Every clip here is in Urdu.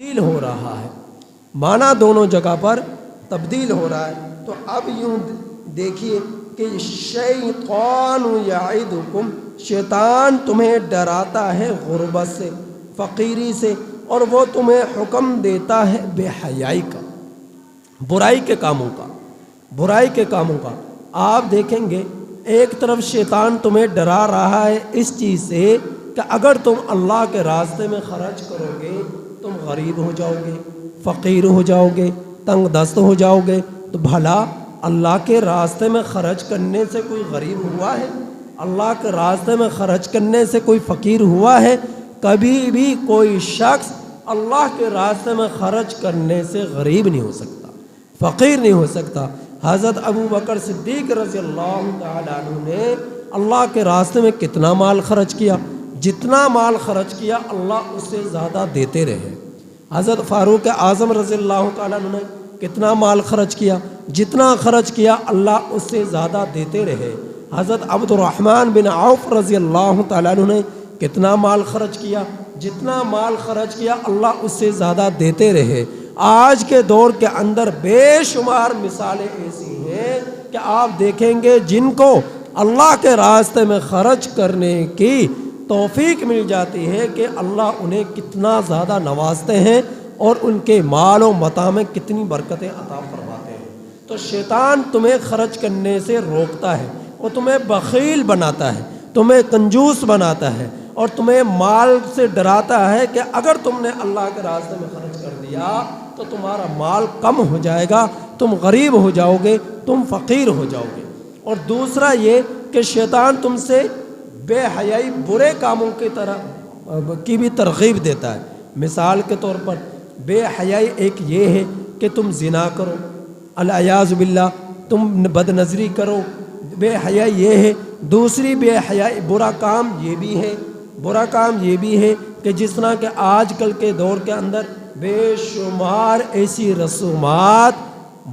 تبدیل ہو رہا ہے، معنی دونوں جگہ پر تبدیل ہو رہا ہے۔ تو اب یوں دیکھیے کہ شیطان یعدکم، شیطان تمہیں ڈراتا ہے غربت سے، فقیری سے، اور وہ تمہیں حکم دیتا ہے بے حیائی کا، برائی کے کاموں کا، برائی کے کاموں کا۔ آپ دیکھیں گے ایک طرف شیطان تمہیں ڈرا رہا ہے اس چیز سے کہ اگر تم اللہ کے راستے میں خرچ کرو گے تم غریب ہو جاؤ گے، فقیر ہو جاؤ گے، تنگ دست ہو جاؤ گے۔ تو بھلا اللہ کے راستے میں خرچ کرنے سے کوئی غریب ہوا ہے؟ اللہ کے راستے میں خرچ کرنے سے کوئی فقیر ہوا ہے؟ کبھی بھی کوئی شخص اللہ کے راستے میں خرچ کرنے سے غریب نہیں ہو سکتا، فقیر نہیں ہو سکتا۔ حضرت ابو بکر صدیق رضی اللہ تعالیٰ عنہ نے اللہ کے راستے میں کتنا مال خرچ کیا، جتنا مال خرچ کیا اللہ اس سے زیادہ دیتے رہے۔ حضرت فاروق اعظم رضی اللہ تعالیٰ عنہ نے کتنا مال خرچ کیا، جتنا خرچ کیا اللہ اس سے زیادہ دیتے رہے۔ حضرت عبد الرحمن بن عوف رضی اللہ تعالیٰ عنہ نے کتنا مال خرچ کیا، جتنا مال خرچ کیا اللہ اس سے زیادہ دیتے رہے۔ آج کے دور کے اندر بے شمار مثالیں ایسی ہیں کہ آپ دیکھیں گے جن کو اللہ کے راستے میں خرچ کرنے کی توفیق مل جاتی ہے کہ اللہ انہیں کتنا زیادہ نوازتے ہیں اور ان کے مال و متاع میں کتنی برکتیں عطا فرماتے ہیں۔ تو شیطان تمہیں خرچ کرنے سے روکتا ہے، وہ تمہیں بخیل بناتا ہے، تمہیں کنجوس بناتا ہے، اور تمہیں مال سے ڈراتا ہے کہ اگر تم نے اللہ کے راستے میں خرچ کر دیا تو تمہارا مال کم ہو جائے گا، تم غریب ہو جاؤ گے، تم فقیر ہو جاؤ گے۔ اور دوسرا یہ کہ شیطان تم سے بے حیائی، برے کاموں کی بھی ترغیب دیتا ہے۔ مثال کے طور پر بے حیائی ایک یہ ہے کہ تم زنا کرو، العیاذ باللہ، تم بد نظری کرو، بے حیائی یہ ہے۔ دوسری بے حیائی برا کام یہ بھی ہے، برا کام یہ بھی ہے کہ جس طرح کہ آج کل کے دور کے اندر بے شمار ایسی رسومات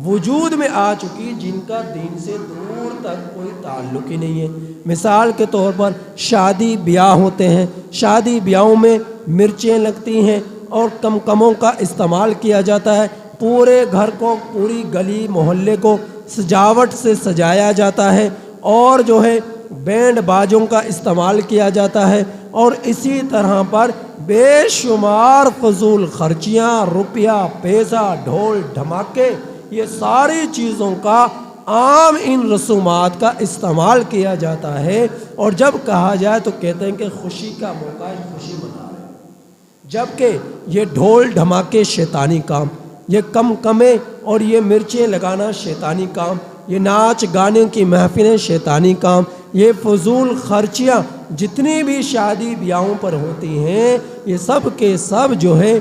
وجود میں آ چکی جن کا دین سے دور تک کوئی تعلق ہی نہیں ہے۔ مثال کے طور پر شادی بیاہ ہوتے ہیں، شادی بیاہوں میں مرچیں لگتی ہیں اور کمکموں کا استعمال کیا جاتا ہے، پورے گھر کو، پوری گلی محلے کو سجاوٹ سے سجایا جاتا ہے، اور جو ہے بینڈ باجوں کا استعمال کیا جاتا ہے، اور اسی طرح پر بے شمار فضول خرچیاں، روپیہ پیسہ، ڈھول دھماکے، یہ ساری چیزوں کا عام ان رسومات کا استعمال کیا جاتا ہے۔ اور جب کہا جائے تو کہتے ہیں کہ خوشی کا موقع ہے، خوشی منا رہے ہیں، جبکہ یہ ڈھول دھماکے شیطانی کام، یہ کمکمے اور یہ مرچیں لگانا شیطانی کام، یہ ناچ گانے کی محفلیں شیطانی کام، یہ فضول خرچیاں جتنی بھی شادی بیاہوں پر ہوتی ہیں یہ سب کے سب جو ہے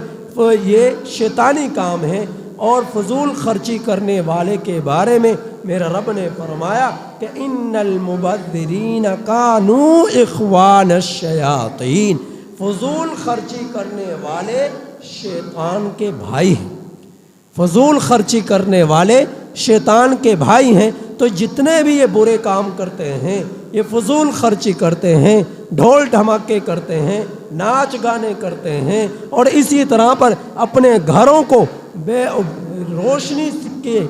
یہ شیطانی کام ہیں۔ اور فضول خرچی کرنے والے کے بارے میں میرا رب نے فرمایا کہ ان المبذرین کانوا اخوان الشیاطین، فضول خرچی کرنے والے شیطان کے بھائی ہیں، فضول خرچی کرنے والے شیطان کے بھائی ہیں۔ تو جتنے بھی یہ برے کام کرتے ہیں، یہ فضول خرچی کرتے ہیں، ڈھول دھماکے کرتے ہیں، ناچ گانے کرتے ہیں، اور اسی طرح پر اپنے گھروں کو بے روشنی کے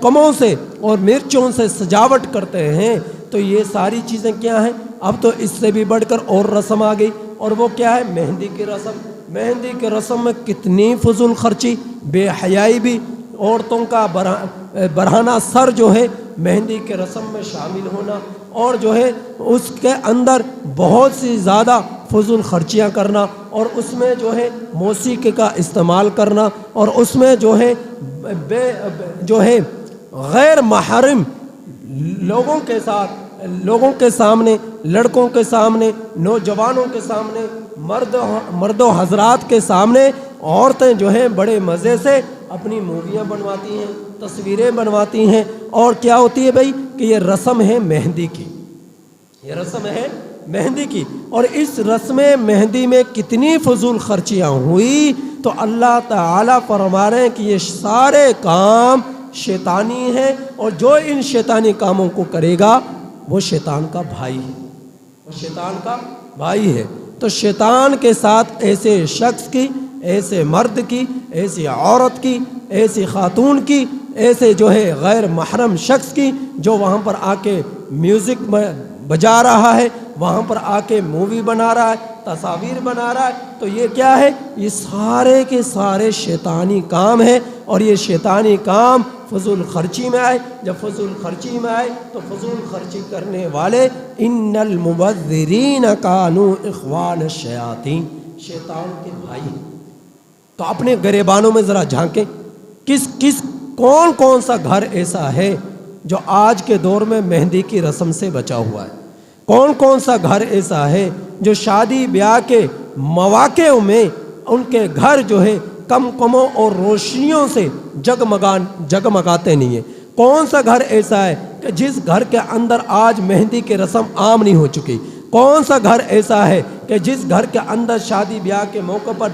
کموں سے اور مرچوں سے سجاوٹ کرتے ہیں، تو یہ ساری چیزیں کیا ہیں؟ اب تو اس سے بھی بڑھ کر اور رسم آ گئی، اور وہ کیا ہے؟ مہندی کی رسم۔ مہندی کی رسم میں کتنی فضول خرچی، بے حیائی بھی، عورتوں کا برہنہ سر جو ہے مہندی کے رسم میں شامل ہونا، اور جو ہے اس کے اندر بہت سی زیادہ فضول خرچیاں کرنا، اور اس میں جو ہے موسیقی کا استعمال کرنا، اور اس میں جو ہے غیر محرم لوگوں کے ساتھ، لوگوں کے سامنے، لڑکوں کے سامنے، نوجوانوں کے سامنے، مرد و حضرات کے سامنے عورتیں جو ہیں بڑے مزے سے اپنی موویاں بنواتی ہیں، تصویریں بنواتی ہیں، اور کیا ہوتی ہے بھائی کہ یہ رسم ہے مہندی کی، یہ رسم ہے مہندی کی۔ اور اس رسم مہندی میں کتنی فضول خرچیاں ہوئی، تو اللہ تعالیٰ فرما رہے ہیں کہ یہ سارے کام شیطانی ہیں، اور جو ان شیطانی کاموں کو کرے گا وہ شیطان کا بھائی ہے، وہ شیطان کا بھائی ہے۔ تو شیطان کے ساتھ ایسے شخص کی ایسے مرد کی، ایسی عورت کی، ایسی خاتون کی، ایسے جو ہے غیر محرم شخص کی جو وہاں پر آ کے میوزک بجا رہا ہے، وہاں پر آ کے مووی بنا رہا ہے، تصاویر بنا رہا ہے، تو یہ کیا ہے؟ یہ سارے کے سارے شیطانی کام ہیں، اور یہ شیطانی کام فضول خرچی میں آئے۔ جب فضول خرچی میں آئے تو فضول خرچی کرنے والے ان المبذرین کانوا اخوان الشیاطین، شیطان کے بھائی۔ تو اپنے گریبانوں میں ذرا جھانکیں، کون کون سا گھر ایسا ہے جو آج کے دور میں مہندی کی رسم سے بچا ہوا ہے؟ کون کون سا گھر ایسا ہے جو شادی بیاہ کے مواقع میں ان کے گھر جو ہے کمکموں اور روشنیوں سے جگمگاتے نہیں ہیں؟ کون سا گھر ایسا ہے کہ جس گھر کے اندر آج مہندی کی رسم عام نہیں ہو چکی؟ کون سا گھر ایسا ہے کہ جس گھر کے اندر شادی بیاہ کے موقع پر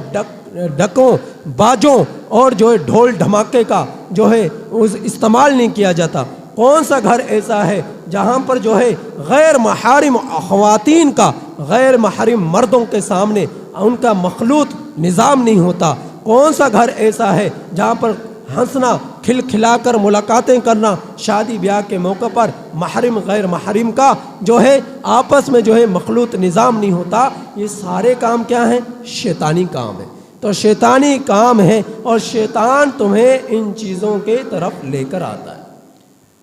ڈکوں، باجوں اور جو ہے ڈھول دھماکے کا جو ہے استعمال نہیں کیا جاتا؟ کون سا گھر ایسا ہے جہاں پر جو ہے غیر محارم خواتین کا غیر محرم مردوں کے سامنے ان کا مخلوط نظام نہیں ہوتا؟ کون سا گھر ایسا ہے جہاں پر ہنسنا، کھلا کر ملاقاتیں کرنا شادی بیاہ کے موقع پر محرم غیر محرم کا جو ہے آپس میں جو ہے مخلوط نظام نہیں ہوتا؟ یہ سارے کام کیا ہیں؟ شیطانی کام ہے۔ تو شیطانی کام ہے، اور شیطان تمہیں ان چیزوں کے طرف لے کر آتا ہے،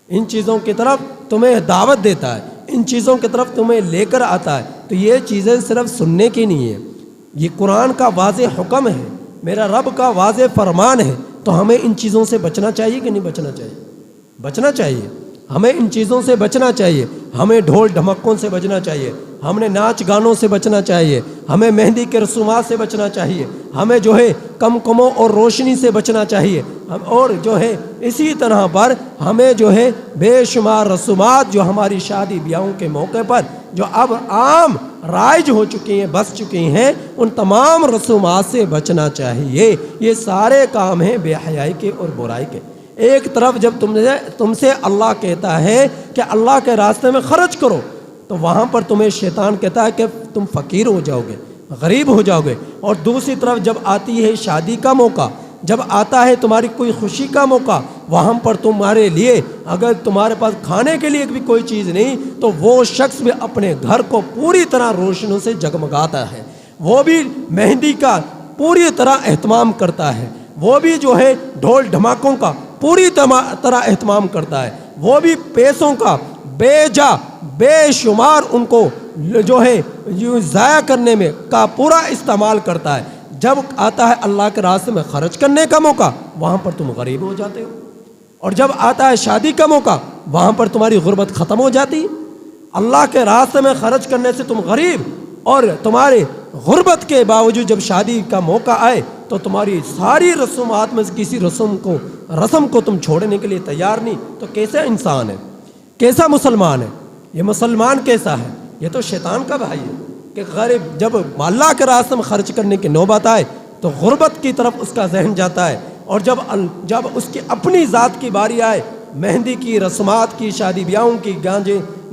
ان چیزوں کی طرف تمہیں دعوت دیتا ہے، ان چیزوں کی طرف تمہیں لے کر آتا ہے۔ تو یہ چیزیں صرف سننے کی نہیں ہیں، یہ قرآن کا واضح حکم ہے، میرا رب کا واضح فرمان ہے۔ تو ہمیں ان چیزوں سے بچنا چاہیے کہ نہیں بچنا چاہیے؟ بچنا چاہیے، ہمیں ان چیزوں سے بچنا چاہیے۔ ہمیں ڈھول ڈھمکوں سے بچنا چاہیے، ہمیں ناچ گانوں سے بچنا چاہیے، ہمیں مہندی کے رسومات سے بچنا چاہیے، ہمیں جو ہے کمکموں اور روشنی سے بچنا چاہیے، اور جو ہے اسی طرح پر ہمیں جو ہے بے شمار رسومات جو ہماری شادی بیاہوں کے موقع پر جو اب عام رائج ہو چکی ہیں، بس چکی ہیں، ان تمام رسومات سے بچنا چاہیے۔ یہ سارے کام ہیں بے حیائی کے اور برائی کے۔ ایک طرف جب تم سے اللہ کہتا ہے کہ اللہ کے راستے میں خرچ کرو، تو وہاں پر تمہیں شیطان کہتا ہے کہ تم فقیر ہو جاؤ گے، غریب ہو جاؤ گے۔ اور دوسری طرف جب آتی ہے شادی کا موقع، جب آتا ہے تمہاری کوئی خوشی کا موقع، وہاں پر تمہارے لیے اگر تمہارے پاس کھانے کے لیے بھی کوئی چیز نہیں، تو وہ شخص بھی اپنے گھر کو پوری طرح روشنوں سے جگمگاتا ہے، وہ بھی مہندی کا پوری طرح اہتمام کرتا ہے، وہ بھی جو ہے ڈھول دھماکوں کا پوری طرح اہتمام کرتا ہے، وہ بھی پیسوں کا بے شمار ان کو جو ہے ضائع کرنے میں کا پورا استعمال کرتا ہے۔ جب آتا ہے اللہ کے راستے میں خرچ کرنے کا موقع، وہاں پر تم غریب ہو جاتے ہو، اور جب آتا ہے شادی کا موقع، وہاں پر تمہاری غربت ختم ہو جاتی ہے۔ اللہ کے راستے میں خرچ کرنے سے تم غریب، اور تمہارے غربت کے باوجود جب شادی کا موقع آئے تو تمہاری ساری رسومات میں کسی رسم کو تم چھوڑنے کے لیے تیار نہیں، تو کیسا انسان ہے؟ کیسا مسلمان ہے؟ یہ مسلمان کیسا ہے؟ یہ تو شیطان کا بھائی ہے کہ غریب جب اللہ کے راستے میں خرچ کرنے کی نوبت آئے تو غربت کی طرف اس کا ذہن جاتا ہے، اور جب اس کی اپنی ذات کی باری آئے، مہندی کی رسومات کی، شادی بیاہوں کی،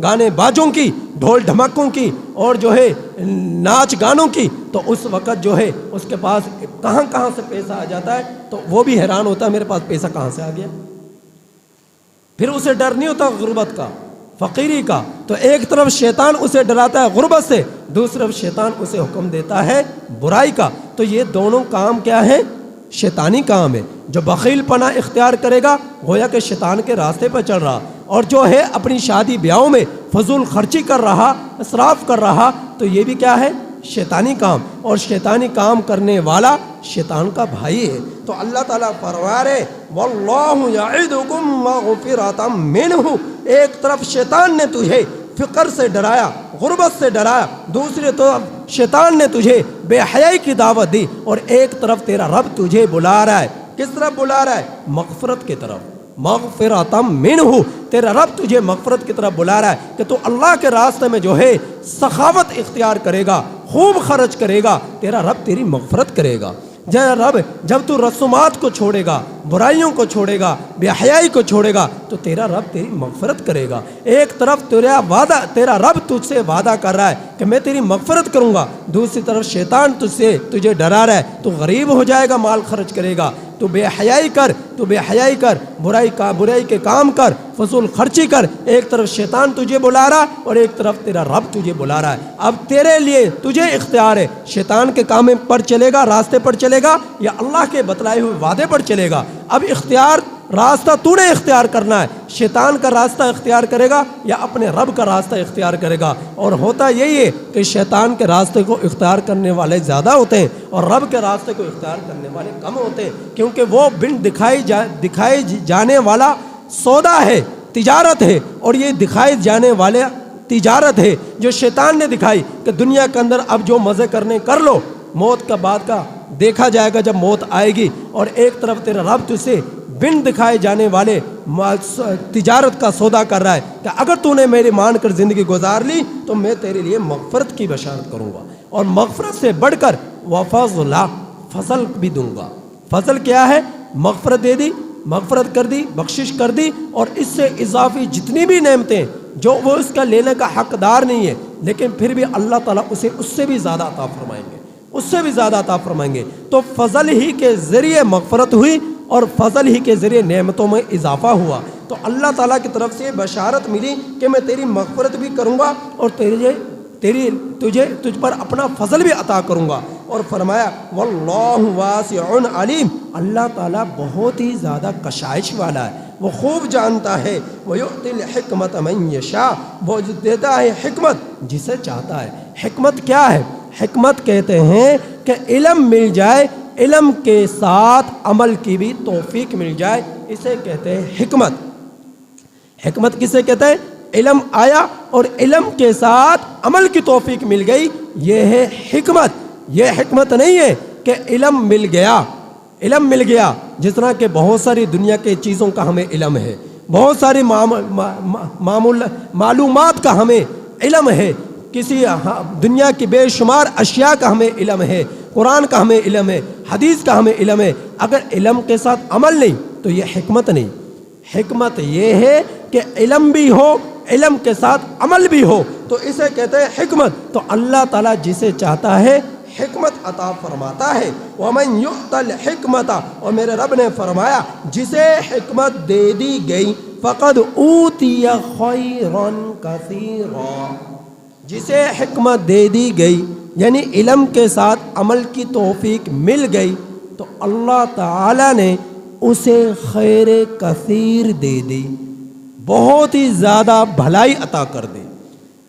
گانے باجوں کی، ڈھول دھماکوں کی، اور جو ہے ناچ گانوں کی، تو اس وقت جو ہے اس کے پاس کہاں سے پیسہ آ جاتا ہے، تو وہ بھی حیران ہوتا ہے میرے پاس پیسہ کہاں سے آ گیا۔ پھر اسے ڈر نہیں ہوتا غربت کا، فقیری کا۔ تو ایک طرف شیطان اسے ڈراتا ہے غربت سے، دوسری طرف شیطان اسے حکم دیتا ہے برائی کا۔ تو یہ دونوں کام کیا ہے؟ شیطانی کام ہے۔ جو بخیل پناہ اختیار کرے گا گویا کہ شیطان کے راستے پر چل رہا، اور جو ہے اپنی شادی بیاہوں میں فضول خرچی کر رہا، اسراف کر رہا، تو یہ بھی کیا ہے؟ شیطانی کام، اور شیطانی کام کرنے والا شیطان کا بھائی ہے۔ تو اللہ تعالیٰ فرما رہے واللہ یعدکم مغفرۃ منہ، ایک طرف شیطان نے تجھے فقر سے ڈرایا، غربت سے ڈرایا، دوسرے طرف شیطان نے تجھے بے حیائی کی دعوت دی، اور ایک طرف تیرا رب تجھے بلا رہا ہے۔ کس طرف بلا رہا ہے؟ مغفرت کی طرف، مغفرۃ منہ، تیرا رب تجھے مغفرت کی طرف بلا رہا ہے کہ تو اللہ کے راستے میں جو ہے سخاوت اختیار کرے گا، خوب خرچ کرے گا، تیرا رب تیری مغفرت کرے گا۔ رب جب تو رسومات کو چھوڑے گا، برائیوں کو چھوڑے گا، بے حیائی کو چھوڑے گا تو تیرا رب تیری مغفرت کرے گا۔ ایک طرف تیرا رب تجھ سے وعدہ کر رہا ہے کہ میں تیری مغفرت کروں گا، دوسری طرف شیطان تجھے ڈرا رہا ہے، تو غریب ہو جائے گا، مال خرچ کرے گا، تو بے حیائی کر، برائی کے کام کر، فضول خرچی کر۔ ایک طرف شیطان تجھے بلا رہا اور ایک طرف تیرا رب تجھے بلا رہا ہے۔ اب تیرے لیے تجھے اختیار ہے، شیطان کے کام پر چلے گا، راستے پر چلے گا، یا اللہ کے بتلائے ہوئے وعدے پر چلے گا۔ اب راستہ تو نے اختیار کرنا ہے، شیطان کا راستہ اختیار کرے گا یا اپنے رب کا راستہ اختیار کرے گا۔ اور ہوتا یہی ہے کہ شیطان کے راستے کو اختیار کرنے والے زیادہ ہوتے ہیں اور رب کے راستے کو اختیار کرنے والے کم ہوتے ہیں، کیونکہ وہ بن دکھائی جانے والا سودا ہے، تجارت ہے، اور یہ دکھائی جانے والے تجارت ہے جو شیطان نے دکھائی کہ دنیا کے اندر اب جو مزے کرنے کر لو، موت کا بعد کا دیکھا جائے گا جب موت آئے گی۔ اور ایک طرف تیرا رب تجھ سے بن دکھائے جانے والے تجارت کا سودا کر رہا ہے کہ اگر تو نے میری مان کر زندگی گزار لی تو میں تیرے لیے مغفرت کی بشارت کروں گا، اور مغفرت سے بڑھ کر وفضل، فضل بھی دوں گا۔ فضل کیا ہے؟ مغفرت دے دی، مغفرت کر دی، بخشش کر دی، اور اس سے اضافی جتنی بھی نعمتیں جو وہ اس کا لینے کا حقدار نہیں ہے، لیکن پھر بھی اللہ تعالیٰ اسے اس سے بھی زیادہ عطا فرمائیں گے، اس سے بھی زیادہ عطا فرمائیں گے۔ تو فضل ہی کے ذریعے مغفرت ہوئی اور فضل ہی کے ذریعے نعمتوں میں اضافہ ہوا۔ تو اللہ تعالیٰ کی طرف سے بشارت ملی کہ میں تیری مغفرت بھی کروں گا اور تجھ پر اپنا فضل بھی عطا کروں گا۔ اور فرمایا واللہ واسع علیم، اللہ تعالیٰ بہت ہی زیادہ کشائش والا ہے، وہ خوب جانتا ہے۔ وَيُؤْتِي الْحِكْمَةَ مَن يَشَاءُ، وہ دیتا ہے حکمت جسے چاہتا ہے۔ حکمت کیا ہے؟ حکمت کہتے ہیں کہ علم مل جائے، علم کے ساتھ عمل کی بھی توفیق مل جائے، اسے کہتے ہیں حکمت۔ حکمت کسے کہتے ہیں؟ علم آیا اور علم کے ساتھ عمل کی توفیق مل گئی، یہ ہے حکمت۔ یہ حکمت نہیں ہے کہ علم مل گیا، جس طرح کہ بہت ساری دنیا کے چیزوں کا ہمیں علم ہے، بہت ساری معلومات کا ہمیں علم ہے، کسی دنیا کی بے شمار اشیاء کا ہمیں علم ہے، قرآن کا ہمیں علم ہے، حدیث کا ہمیں علم ہے۔ اگر علم کے ساتھ عمل نہیں تو یہ حکمت نہیں۔ حکمت یہ ہے کہ علم بھی ہو، علم کے ساتھ عمل بھی ہو، تو اسے کہتے ہیں حکمت۔ تو اللہ تعالیٰ جسے چاہتا ہے حکمت عطا فرماتا ہے۔ وَمَن يُؤْتَ الْحِكْمَةَ، اور میرے رب نے فرمایا جسے حکمت دے دی گئی فَقَدْ أُوتِيَ خَيْرًا كَثِيرًا، جسے حکمت دے دی گئی یعنی علم کے ساتھ عمل کی توفیق مل گئی تو اللہ تعالیٰ نے اسے خیر کثیر دے دی، بہت ہی زیادہ بھلائی عطا کر دی،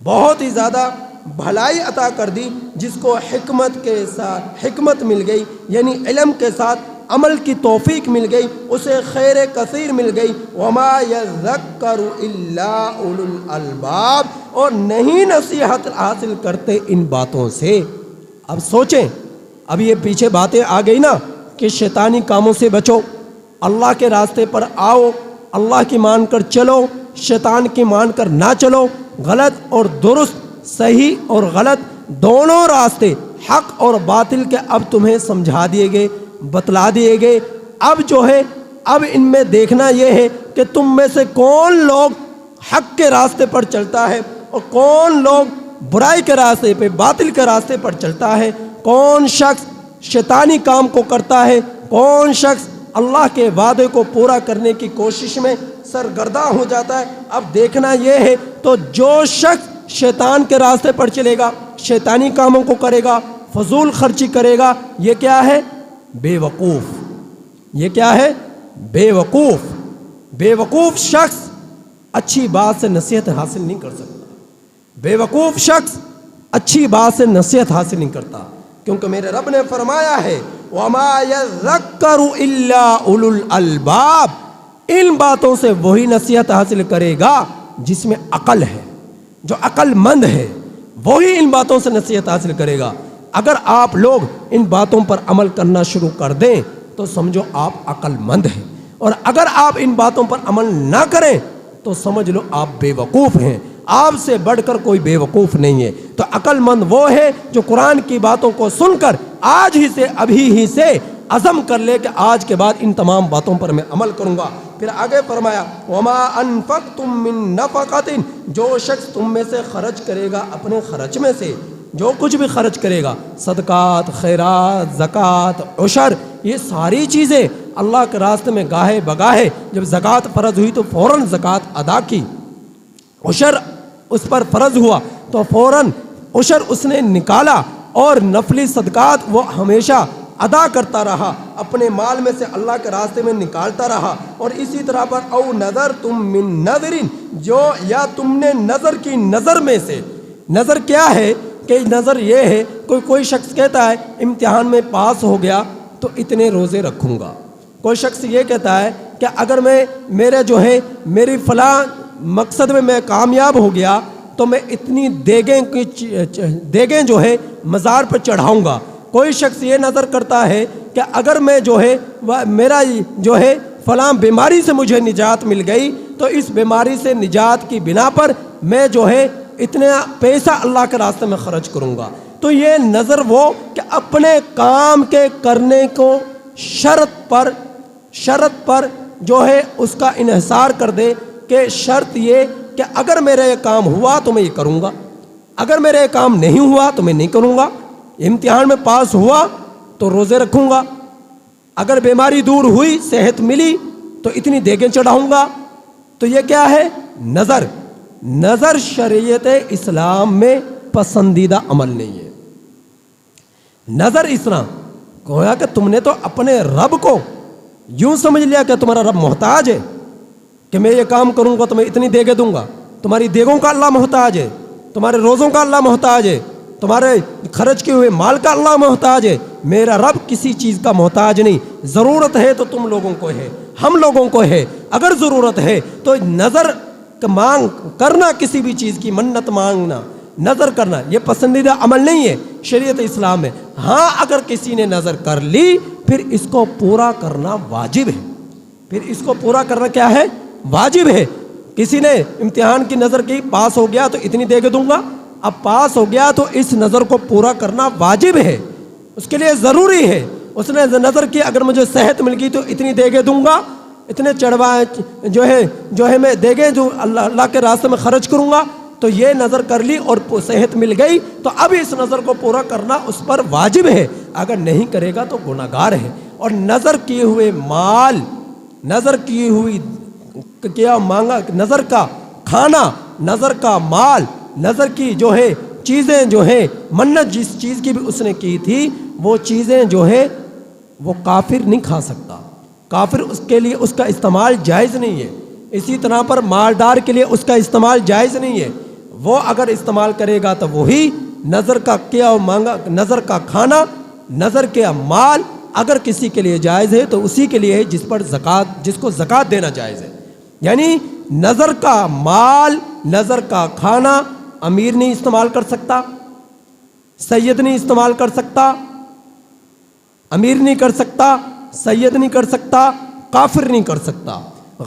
بہت ہی زیادہ بھلائی عطا کر دی۔ جس کو حکمت کے ساتھ حکمت مل گئی یعنی علم کے ساتھ عمل کی توفیق مل گئی، اسے خیر کثیر مل گئی۔ وما یذکر الا اولو الالباب، اور نہیں نصیحت حاصل کرتے ان باتوں سے۔ اب سوچیں، اب یہ پیچھے باتیں آ گئی نا کہ شیطانی کاموں سے بچو، اللہ کے راستے پر آؤ، اللہ کی مان کر چلو، شیطان کی مان کر نہ چلو۔ غلط اور درست، صحیح اور غلط دونوں راستے، حق اور باطل کے اب تمہیں سمجھا دیے گئے، بتلا دیے گئے۔ اب جو ہے اب ان میں دیکھنا یہ ہے کہ تم میں سے کون لوگ حق کے راستے پر چلتا ہے اور کون لوگ برائی کے راستے پہ، باطل کے راستے پر چلتا ہے، کون شخص شیطانی کام کو کرتا ہے، کون شخص اللہ کے وعدے کو پورا کرنے کی کوشش میں سرگرداں ہو جاتا ہے۔ اب دیکھنا یہ ہے، تو جو شخص شیطان کے راستے پر چلے گا، شیطانی کاموں کو کرے گا، فضول خرچی کرے گا، یہ کیا ہے؟ بے وقوف۔ یہ کیا ہے؟ بے وقوف۔ بے وقوف شخص اچھی بات سے نصیحت حاصل نہیں کر سکتا۔ بے وقوف شخص اچھی بات سے نصیحت حاصل نہیں کرتا، کیونکہ میرے رب نے فرمایا ہے وَمَا يَذَّكَّرُ إِلَّا أُولُو الْأَلْبَابِ، ان باتوں سے وہی نصیحت حاصل کرے گا جس میں عقل ہے، جو عقل مند ہے، وہی ان باتوں سے نصیحت حاصل کرے گا۔ اگر آپ لوگ ان باتوں پر عمل کرنا شروع کر دیں تو سمجھو آپ عقل مند ہیں، اور اگر آپ ان باتوں پر عمل نہ کریں تو سمجھ لو آپ بے وقوف ہیں۔ آپ سے بڑھ کر کوئی بے وقوف نہیں ہے۔ تو عقل مند وہ ہے جو قرآن کی باتوں کو سن کر آج ہی سے، ابھی ہی سے عزم کر لے کہ آج کے بعد ان تمام باتوں پر میں عمل کروں گا۔ پھر آگے فرمایا وما انفقتم من نفقۃ، جو شخص تم میں سے خرچ کرے گا اپنے خرچ میں سے، جو کچھ بھی خرچ کرے گا، صدقات، خیرات، زکوٰۃ، عشر، یہ ساری چیزیں اللہ کے راستے میں گاہے بگاہے جب زکوٰۃ فرض ہوئی تو فوراً زکوٰۃ ادا کی، عشر اس پر فرض ہوا تو فوراً عشر اس نے نکالا، اور نفلی صدقات وہ ہمیشہ ادا کرتا رہا، اپنے مال میں سے اللہ کے راستے میں نکالتا رہا۔ اور اسی طرح پر او نظر تم من نظرین، جو یا تم نے نظر کی نظر میں سے، نظر کیا ہے کہ نظر یہ ہے، کوئی شخص کہتا ہے امتحان میں پاس ہو گیا تو اتنے روزے رکھوں گا، کوئی شخص یہ کہتا ہے کہ اگر میرے جو ہے میری فلاں مقصد میں میں کامیاب ہو گیا تو میں اتنی دیگیں جو ہے مزار پر چڑھاؤں گا، کوئی شخص یہ نظر کرتا ہے کہ اگر میں جو ہے میرا جو ہے فلاں بیماری سے مجھے نجات مل گئی تو اس بیماری سے نجات کی بنا پر میں جو ہے اتنا پیسہ اللہ کے راستے میں خرچ کروں گا۔ تو یہ نظر وہ کہ اپنے کام کے کرنے کو شرط پر جو ہے اس کا انحصار کر دے کہ شرط یہ کہ اگر میرا یہ کام ہوا تو میں یہ کروں گا، اگر میرا یہ کام نہیں ہوا تو میں نہیں کروں گا، امتحان میں پاس ہوا تو روزے رکھوں گا، اگر بیماری دور ہوئی، صحت ملی تو اتنی دیگیں چڑھاؤں گا۔ تو یہ کیا ہے؟ نظر شریعت اسلام میں پسندیدہ عمل نہیں ہے۔ نظر اسلام گویا کہ تم نے تو اپنے رب کو یوں سمجھ لیا کہ تمہارا رب محتاج ہے کہ میں یہ کام کروں گا تو میں اتنی دیگیں دوں گا، تمہاری دیگوں کا اللہ محتاج ہے، تمہارے روزوں کا اللہ محتاج ہے، تمہارے خرچ کیے ہوئے مال کا اللہ محتاج ہے۔ میرا رب کسی چیز کا محتاج نہیں، ضرورت ہے تو تم لوگوں کو ہے، ہم لوگوں کو ہے، اگر ضرورت ہے تو نظر مانگ کرنا، کسی بھی چیز کی منت مانگنا، نظر کرنا یہ پسندیدہ عمل نہیں ہے شریعت اسلام میں۔ ہاں اگر کسی نے نظر کر لی پھر اس کو پورا کرنا واجب ہے، پھر اس کو پورا کرنا کیا ہے؟ واجب ہے۔ کسی نے امتحان کی نظر کی، پاس ہو گیا تو اتنی دیگیں دوں گا، اب پاس ہو گیا تو اس نظر کو پورا کرنا واجب ہے، اس کے لیے ضروری ہے۔ اس نے نظر کی اگر مجھے صحت مل گئی تو اتنی دیگیں دوں گا، اتنے چڑھوائے جو ہے میں دیگیں جو اللہ کے راستے میں خرچ کروں گا، تو یہ نظر کر لی اور صحت مل گئی تو اب اس نظر کو پورا کرنا اس پر واجب ہے، اگر نہیں کرے گا تو گناہگار ہے۔ اور نظر کیے ہوئے مال، نظر کی ہوئی کیا مانگا، نظر کا کھانا، نظر کا مال، نظر کی جو ہے چیزیں جو ہے منت جس چیز کی بھی اس نے کی تھی وہ چیزیں جو ہے وہ کافر نہیں کھا سکتا، کافر اس کے لیے اس کا استعمال جائز نہیں ہے۔ اسی طرح پر مالدار کے لیے اس کا استعمال جائز نہیں ہے، وہ اگر استعمال کرے گا تو وہی نظر کا کیا مانگا، نظر کا کھانا، نظر کے مال اگر کسی کے لیے جائز ہے تو اسی کے لیے ہے جس کو زکوٰۃ دینا جائز ہے۔ یعنی نظر کا مال، نظر کا کھانا امیر نہیں استعمال کر سکتا، سید نہیں استعمال کر سکتا، امیر نہیں کر سکتا، سید نہیں کر سکتا، کافر نہیں کر سکتا۔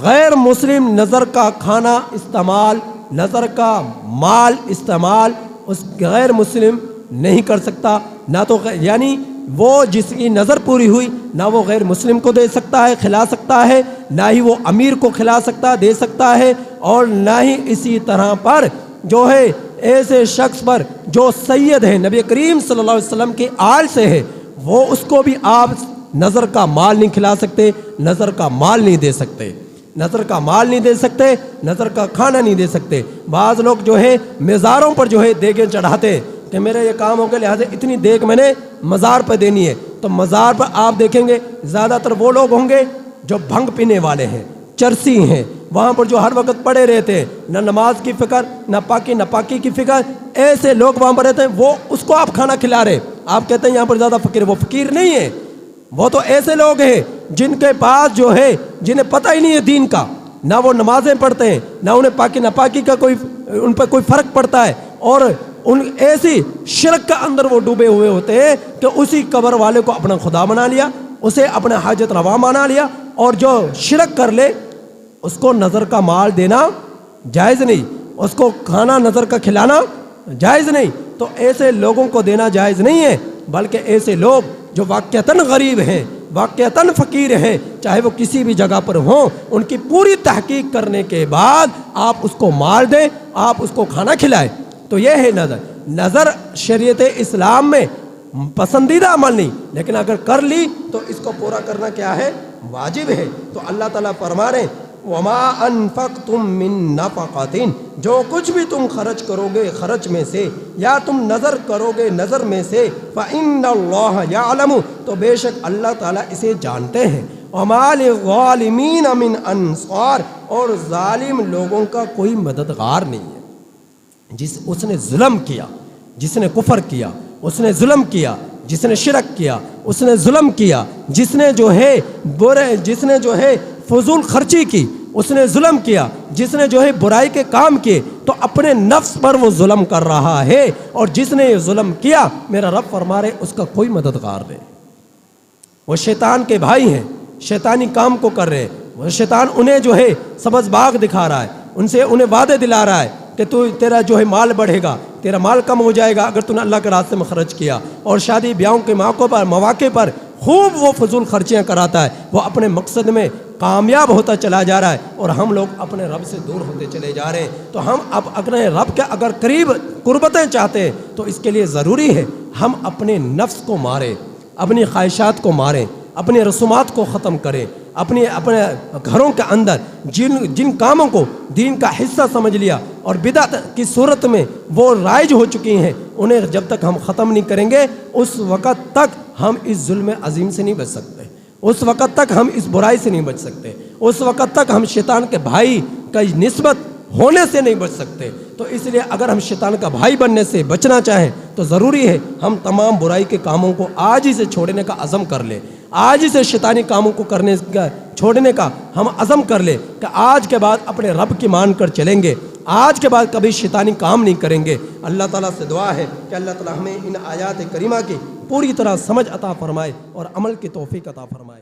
غیر مسلم نظر کا کھانا استعمال، نظر کا مال استعمال اس غیر مسلم نہیں کر سکتا، نہ تو یعنی وہ جس کی نظر پوری ہوئی نہ وہ غیر مسلم کو دے سکتا ہے، کھلا سکتا ہے، نہ ہی وہ امیر کو کھلا سکتا دے سکتا ہے، اور نہ ہی اسی طرح پر جو ہے ایسے شخص پر جو سید ہے، نبی کریم صلی اللہ علیہ وسلم کے آل سے ہے، وہ اس کو بھی آپ نظر کا مال نہیں کھلا سکتے، نظر کا مال نہیں دے سکتے، نظر کا مال نہیں دے سکتے، نظر کا کھانا نہیں دے سکتے۔ بعض لوگ جو ہے مزاروں پر جو ہے دیگیں چڑھاتے کہ میرا یہ کام ہو گیا لہٰذا اتنی دیگ میں نے مزار پہ دینی ہے، تو مزار پر آپ دیکھیں گے زیادہ تر وہ لوگ ہوں گے جو بھنگ پینے والے ہیں، چرسی ہیں، وہاں پر جو ہر وقت پڑے رہتے ہیں، نہ نماز کی فکر، نہ پاکی ناپاکی کی فکر، ایسے لوگ وہاں پر رہتے ہیں، وہ اس کو آپ کھانا کھلا رہے، آپ کہتے ہیں یہاں پر زیادہ فقیر ہے، وہ فقیر نہیں ہے، وہ تو ایسے لوگ ہیں جن کے پاس جو ہے جنہیں پتہ ہی نہیں ہے دین کا، نہ وہ نمازیں پڑھتے ہیں، نہ انہیں پاکی ناپاکی کا ان پہ کوئی فرق پڑتا ہے، اور ان ایسی شرک کا اندر وہ ڈوبے ہوئے ہوتے ہیں کہ اسی قبر والے کو اپنا خدا بنا لیا، اسے اپنا حاجت روا بنا لیا، اور جو شرک کر لے اس کو نظر کا مال دینا جائز نہیں۔ اس کو کھانا نظر کا کھلانا جائز نہیں، تو ایسے لوگوں کو دینا جائز نہیں ہے، بلکہ ایسے لوگ جو واقعتاً غریب ہیں، واقعتاً فقیر ہیں، چاہے وہ کسی بھی جگہ پر ہوں، ان کی پوری تحقیق کرنے کے بعد آپ اس کو مال دیں، آپ اس کو کھانا کھلائیں۔ تو یہ ہے نظر۔ نظر شریعت اسلام میں پسندیدہ عمل نہیں، لیکن اگر کر لی تو اس کو پورا کرنا کیا ہے؟ واجب ہے۔ تو اللہ تعالیٰ فرما رہے ہیں وَمَا أَنفَقْتُم مِّن نَفَقَةٍ، جو کچھ بھی تم خرچ کرو گے خرچ میں سے، یا تم نظر کرو گے نظر میں سے، فَإِنَّ اللَّهَ يَعْلَمُ، تو بے شک اللہ تعالیٰ اسے جانتے ہیں، وَمَا لِلظَّالِمِينَ مِنْ أَنصَارٍ، اور ظالم لوگوں کا کوئی مددگار نہیں ہے۔ اس نے ظلم کیا، جس نے کفر کیا اس نے ظلم کیا، جس نے شرک کیا اس نے ظلم کیا، جس نے جو ہے فضول خرچی کی اس نے ظلم کیا، جس نے جو ہے برائی کے کام کیے تو اپنے نفس پر وہ ظلم کر رہا ہے، اور جس نے یہ ظلم کیا میرا رب فرما رہے اس کا کوئی مددگار نہیں۔ وہ شیطان کے بھائی ہیں، شیطانی کام کو کر رہے ہیں، وہ شیطان انہیں جو ہے سبز باغ دکھا رہا ہے، انہیں وعدے دلا رہا ہے کہ تیرا جو ہے مال بڑھے گا، تیرا مال کم ہو جائے گا اگر تو نے اللہ کے راستے میں خرچ کیا، اور شادی بیاہوں کے مواقع پر خوب وہ فضول خرچیاں کراتا ہے، وہ اپنے مقصد میں کامیاب ہوتا چلا جا رہا ہے، اور ہم لوگ اپنے رب سے دور ہوتے چلے جا رہے ہیں۔ تو ہم اب اپنے رب کے اگر قربتیں چاہتے ہیں تو اس کے لیے ضروری ہے ہم اپنے نفس کو ماریں، اپنی خواہشات کو ماریں، اپنے رسومات کو ختم کریں، اپنے گھروں کے اندر جن کاموں کو دین کا حصہ سمجھ لیا اور بدعت کی صورت میں وہ رائج ہو چکی ہیں، انہیں جب تک ہم ختم نہیں کریں گے اس وقت تک ہم اس ظلم عظیم سے نہیں بچ سکتے، اس وقت تک ہم اس برائی سے نہیں بچ سکتے، اس وقت تک ہم شیطان کے بھائی کا نسبت ہونے سے نہیں بچ سکتے۔ تو اس لیے اگر ہم شیطان کا بھائی بننے سے بچنا چاہیں تو ضروری ہے ہم تمام برائی کے کاموں کو آج ہی سے چھوڑنے کا عزم کر لیں، آج ہی سے شیطانی کاموں کو چھوڑنے کا ہم عزم کر لیں کہ آج کے بعد اپنے رب کی مان کر چلیں گے، آج کے بعد کبھی شیطانی کام نہیں کریں گے۔ اللہ تعالیٰ سے دعا ہے کہ اللہ تعالیٰ ہمیں ان آیات کریمہ کی پوری طرح سمجھ عطا فرمائے اور عمل کی توفیق عطا فرمائے۔